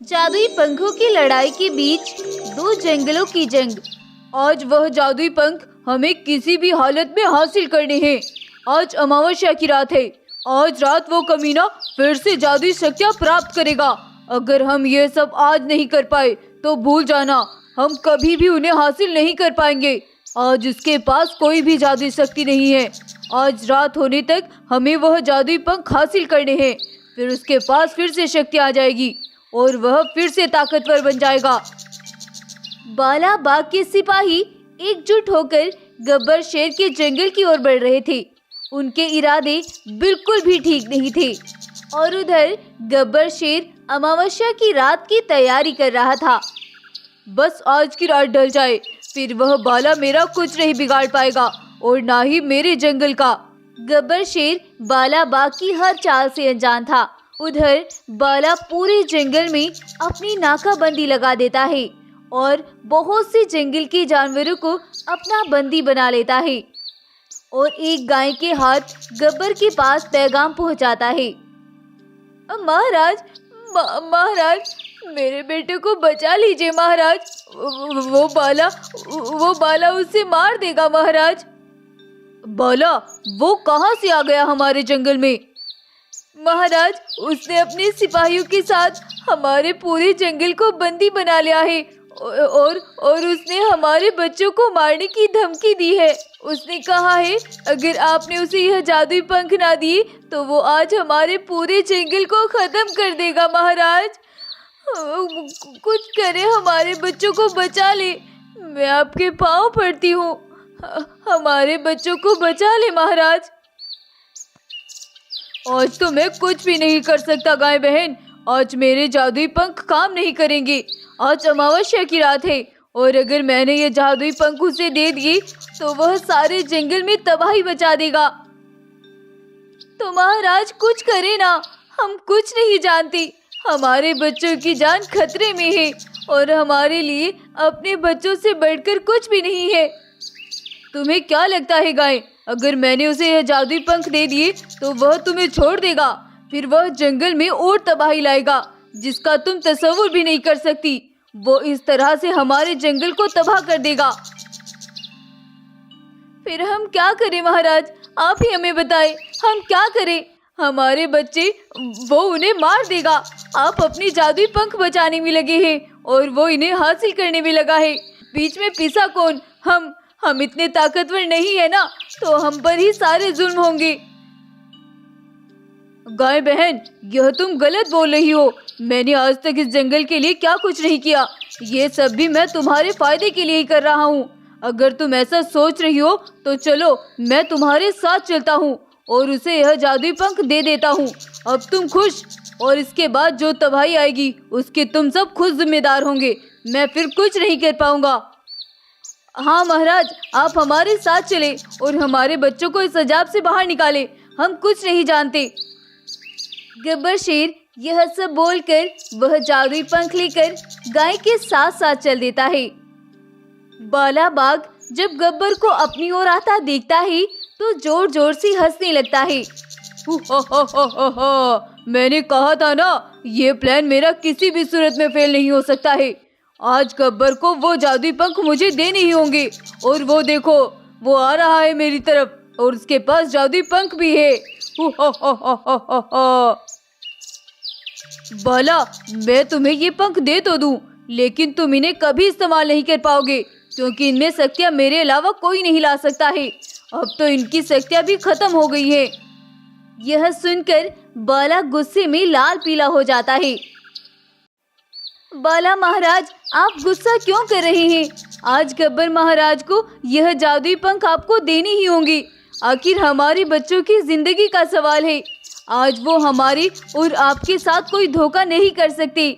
जादुई पंखों की लड़ाई के बीच दो जंगलों की जंग। आज वह जादुई पंख हमें किसी भी हालत में हासिल करने हैं। आज अमावस्या की रात है। आज रात वो कमीना फिर से जादुई शक्तियाँ प्राप्त करेगा। अगर हम ये सब आज नहीं कर पाए तो भूल जाना, हम कभी भी उन्हें हासिल नहीं कर पाएंगे। आज उसके पास कोई भी जादुई शक्ति नहीं है। आज रात होने तक हमें वह जादुई पंख हासिल करने हैं। फिर उसके पास फिर से शक्ति आ जाएगी और वह फिर से ताकतवर बन जाएगा। बाला बाग के सिपाही एकजुट होकर गब्बर शेर के जंगल की ओर बढ़ रहे थे। उनके इरादे बिल्कुल भी ठीक नहीं थे और उधर गब्बर शेर अमावस्या की रात की तैयारी कर रहा था। बस आज की रात ढल जाए, फिर वह बाला मेरा कुछ नहीं बिगाड़ पाएगा और ना ही मेरे जंगल का। गब्बर शेर बाला बाग की हर चाल से अनजान था। उधर बाला पूरे जंगल में अपनी नाकाबंदी लगा देता है और बहुत से जंगल के जानवरों को अपना बंदी बना लेता है और एक गाय के हाथ गब्बर के पास पैगाम पहुंचाता है। महाराज, महाराज, मेरे बेटे को बचा लीजिए महाराज। वो बाला उसे मार देगा महाराज। बाला वो कहाँ से आ गया हमारे जंगल में? महाराज, उसने अपने सिपाहियों के साथ हमारे पूरे जंगल को बंदी बना लिया है और उसने हमारे बच्चों को मारने की धमकी दी है। उसने कहा है अगर आपने उसे यह जादुई पंख ना दिए तो वो आज हमारे पूरे जंगल को खत्म कर देगा। महाराज, कुछ करे, हमारे बच्चों को बचा ले। मैं आपके पाँव पड़ती हूँ, हमारे बच्चों को बचा ले महाराज। आज तो मैं कुछ भी नहीं कर सकता गाय बहन। आज मेरे जादुई पंख काम नहीं करेंगे। आज अमावस्या की रात है और अगर मैंने ये जादुई पंख उसे दे दिए तो वह सारे जंगल में तबाही मचा देगा। तो महाराज कुछ करे ना, हम कुछ नहीं जानते। हमारे बच्चों की जान खतरे में है और हमारे लिए अपने बच्चों से बढ़कर कुछ भी नहीं है। तुम्हें क्या लगता है गाय, अगर मैंने उसे यह जादुई पंख दे दिए तो वह तुम्हें छोड़ देगा? फिर वह जंगल में और तबाही लाएगा जिसका तुम तसव्वुर भी नहीं कर सकती। वो इस तरह से हमारे जंगल को तबाह कर देगा। फिर हम क्या करें महाराज, आप ही हमें बताएं, हम क्या करें? हमारे बच्चे, वो उन्हें मार देगा। आप अपनी जादुई पंख बचाने में लगे हैं और वो इन्हें हासिल करने में लगा है। बीच में पिसा कौन? हम इतने ताकतवर नहीं है ना, तो हम पर ही सारे जुल्म होंगे। गाय बहन, यह तुम गलत बोल रही हो। मैंने आज तक इस जंगल के लिए क्या कुछ नहीं किया। ये सब भी मैं तुम्हारे फायदे के लिए ही कर रहा हूँ। अगर तुम ऐसा सोच रही हो तो चलो, मैं तुम्हारे साथ चलता हूँ और उसे यह जादुई पंख दे देता हूँ। अब तुम खुश, और इसके बाद जो तबाही आएगी उसके तुम सब खुद जिम्मेदार होंगे। मैं फिर कुछ नहीं कर पाऊंगा। हाँ महाराज, आप हमारे साथ चले और हमारे बच्चों को इस अजाब से बाहर निकाले। हम कुछ नहीं जानते। गब्बर शेर यह सब बोलकर वह जादुई पंख लेकर गाय के साथ साथ चल देता है। बाला बाग जब गब्बर को अपनी ओर आता देखता है तो जोर जोर से हंसने लगता है। मैंने कहा था ना, ये प्लान मेरा किसी भी सूरत में फेल नहीं हो सकता है। आज गब्बर को वो जादुई पंख मुझे देने ही होंगे। और वो देखो, वो आ रहा है मेरी तरफ और उसके पास जादुई पंख भी है। बाला, मैं तुम्हें ये पंख दे तो दूं, लेकिन तुम इन्हें कभी इस्तेमाल नहीं कर पाओगे क्योंकि इनमें शक्तियाँ मेरे अलावा कोई नहीं ला सकता है। अब तो इनकी शक्तियाँ भी खत्म हो गई है। यह सुनकर बाला गुस्से में लाल पीला हो जाता है। बाला महाराज, आप गुस्सा क्यों कर रहे हैं? आज गब्बर महाराज को यह जादुई पंख आपको देने ही होंगे। आखिर हमारे बच्चों की जिंदगी का सवाल है। आज वो हमारे और आपके साथ कोई धोखा नहीं कर सकते।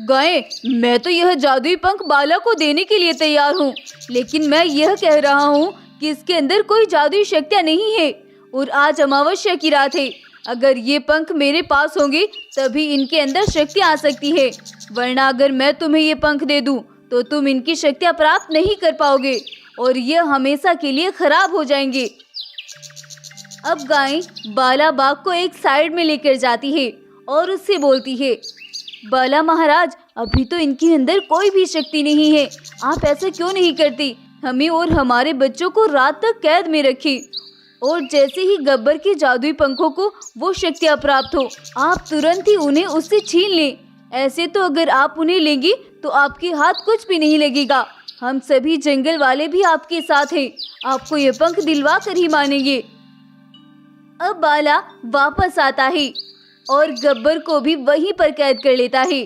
गाय, मैं तो यह जादुई पंख बाला को देने के लिए तैयार हूँ, लेकिन मैं यह कह रहा हूँ कि इसके अंदर कोई जादुई शक्तियाँ नहीं है और आज अमावस्या की रात है। अगर ये पंख मेरे पास होंगे तभी इनके अंदर शक्ति आ सकती है, वरना अगर मैं तुम्हें ये पंख दे दूं तो तुम इनकी शक्तियाँ प्राप्त नहीं कर पाओगे और ये हमेशा के लिए खराब हो जाएंगे। अब गाय बाला बाग को एक साइड में लेकर जाती है और उससे बोलती है, बाला महाराज, अभी तो इनके अंदर कोई भी शक्ति नहीं है। आप ऐसा क्यों नहीं करती? हमें और हमारे बच्चों को रात तक कैद में रखी और जैसे ही गब्बर के जादुई पंखों को वो शक्तियाँ प्राप्त हो, आप तुरंत ही उन्हें उससे छीन लें। ऐसे तो अगर आप उन्हें लेंगी तो आपके हाथ कुछ भी नहीं लगेगा। हम सभी जंगल वाले भी आपके साथ हैं। आपको ये पंख दिलवा कर ही मानेंगे। अब बाला वापस आता है और गब्बर को भी वहीं पर कैद कर लेता है।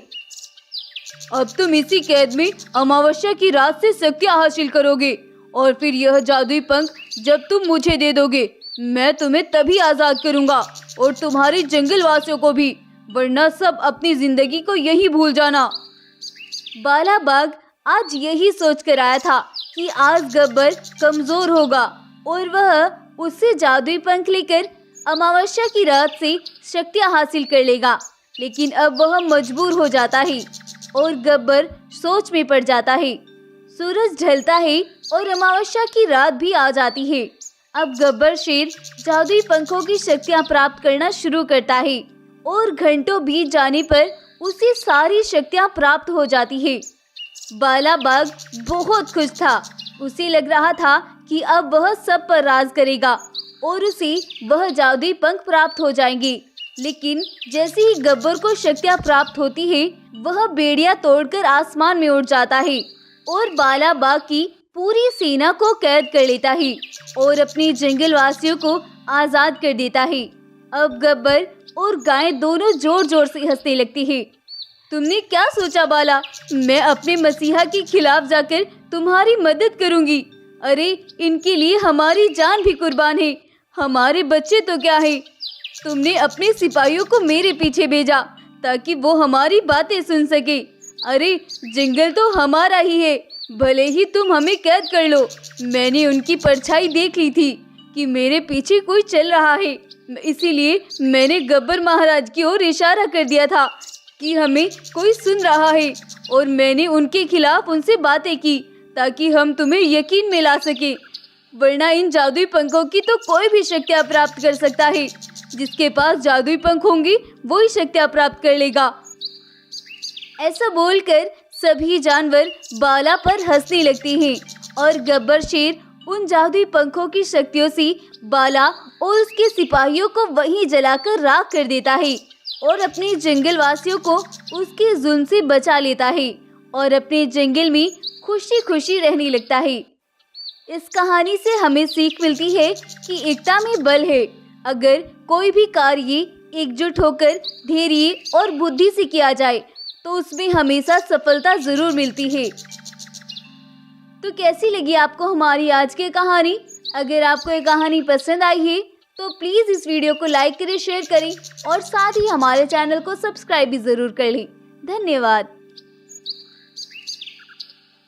अब तुम इसी कैद में अमावस्या की रात से शक्तियाँ हासिल करोगे और फिर यह जादुई पंख जब तुम मुझे दे दोगे, मैं तुम्हें तभी आजाद करूंगा और तुम्हारे जंगल वासियों को भी, वरना सब अपनी जिंदगी को यही भूल जाना। बाला बाघ आज यही सोच कर आया था कि आज गब्बर कमजोर होगा और वह उससे जादुई पंख लेकर अमावस्या की रात से शक्तियाँ हासिल कर लेगा। लेकिन अब वह मजबूर हो जाता है और गब्बर सोच में पड़ जाता है। सूरज ढलता है और अमावस्या की रात भी आ जाती है। अब गब्बर शेर जादुई पंखों की शक्तियाँ प्राप्त करना शुरू करता है और घंटों बीत जाने पर उसे सारी शक्तियाँ प्राप्त हो जाती है। बाला बाघ बहुत खुश था। उसे लग रहा था कि अब वह सब पर राज करेगा और उसे वह जादुई पंख प्राप्त हो जाएंगे। लेकिन जैसे ही गब्बर को शक्तियाँ प्राप्त होती है, वह बेड़ियाँ तोड़कर आसमान में उड़ जाता है और बाला बाघ की पूरी सेना को कैद कर लेता है और अपने जंगल वासियों को आजाद कर देता है। अब गब्बर और गाय दोनों जोर जोर से हंसने लगती है। तुमने क्या सोचा बाला? मैं अपने मसीहा के खिलाफ जाकर तुम्हारी मदद करूंगी। अरे, इनके लिए हमारी जान भी कुर्बान है। हमारे बच्चे तो क्या है? तुमने अपने सिपाहियों को मेरे पीछे भेजा ताकि वो हमारी बातें सुन सके। अरे, जंगल तो हमारा ही है, भले ही तुम हमें कैद कर लो। मैंने उनकी परछाई देख ली थी कि मेरे पीछे कोई चल रहा है, इसीलिए मैंने गब्बर महाराज की ओर इशारा कर दिया था कि हमें कोई सुन रहा है और मैंने उनके खिलाफ उनसे बातें की ताकि हम तुम्हें यकीन में ला सके। वरना इन जादुई पंखों की तो कोई भी शक्तियाँ प्राप्त कर सकता है। जिसके पास जादुई पंख होंगी वही शक्तियाँ प्राप्त कर लेगा। ऐसा बोलकर सभी जानवर बाला पर हंसने लगते हैं और गब्बर शेर उन जादुई पंखों की शक्तियों से बाला और उसके सिपाहियों को वहीं जलाकर राख कर देता है और अपने जंगल वासियों को उसके जुल्म से बचा लेता है और अपने जंगल में खुशी खुशी रहने लगता है। इस कहानी से हमें सीख मिलती है कि एकता में बल है। अगर कोई भी कार्य एकजुट होकर धैर्य और बुद्धि से किया जाए तो उसमें हमेशा सफलता जरूर मिलती है। तो कैसी लगी आपको हमारी आज की कहानी? अगर आपको ये कहानी पसंद आई है तो प्लीज़ इस वीडियो को लाइक करें, शेयर करें और साथ ही हमारे चैनल को सब्सक्राइब भी ज़रूर कर लें। धन्यवाद।